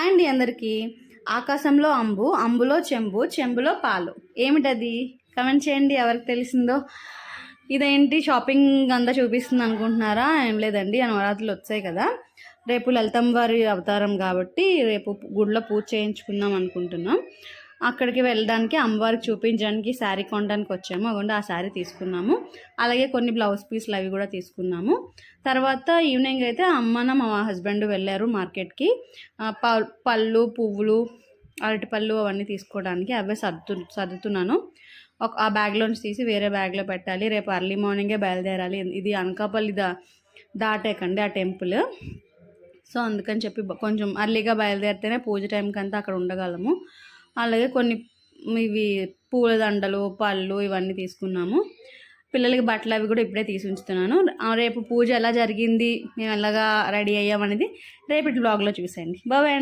Hi అండి అందరికీ. ఆకాశంలో అంబు, అంబులో చెంబు, చెంబులో పాలు. ఏమిటది? కమెంట్ చేయండి ఎవరికి తెలిసిందో. ఇదేంటి షాపింగ్ అంతా చూపిస్తుంది అనుకుంటున్నారా? ఏం లేదండి, నవరాత్రులు వచ్చాయి కదా, రేపు లలితమ్మ వారి అవతారం కాబట్టి రేపు గుడిలో పూజ చేయించుకుందాం అనుకుంటున్నాం. అక్కడికి వెళ్ళడానికి అమ్మవారికి చూపించడానికి శారీ కొనడానికి వచ్చాము. అవ్వండి, ఆ శారీ తీసుకున్నాము. అలాగే కొన్ని బ్లౌజ్ పీస్లు అవి కూడా తీసుకున్నాము. తర్వాత ఈవినింగ్ అయితే అమ్మన మా హస్బెండ్ వెళ్ళారు మార్కెట్కి. పళ్ళు, పువ్వులు, అరటిపళ్ళు అవన్నీ తీసుకోవడానికి. అవే సర్దుతున్నాను. ఆ బ్యాగ్లోంచి తీసి వేరే బ్యాగ్లో పెట్టాలి. రేపు అర్లీ మార్నింగే బయలుదేరాలి. ఇది అనకాపల్లి దాటాకండి ఆ టెంపుల్. సో అందుకని చెప్పి కొంచెం అర్లీగా బయలుదేరితేనే పూజ టైంకి అంతా అక్కడ ఉండగలము. అలాగే కొన్ని ఇవి పూల దండలు, పళ్ళు ఇవన్నీ తీసుకున్నాము. పిల్లలకి బట్టలు అవి కూడా ఇప్పుడే తీసి ఉంచుతున్నాను. రేపు పూజ ఎలా జరిగింది, మేము ఎలాగా రెడీ అయ్యామనేది రేపటి బ్లాగ్లో చూసేయండి. బాయ్.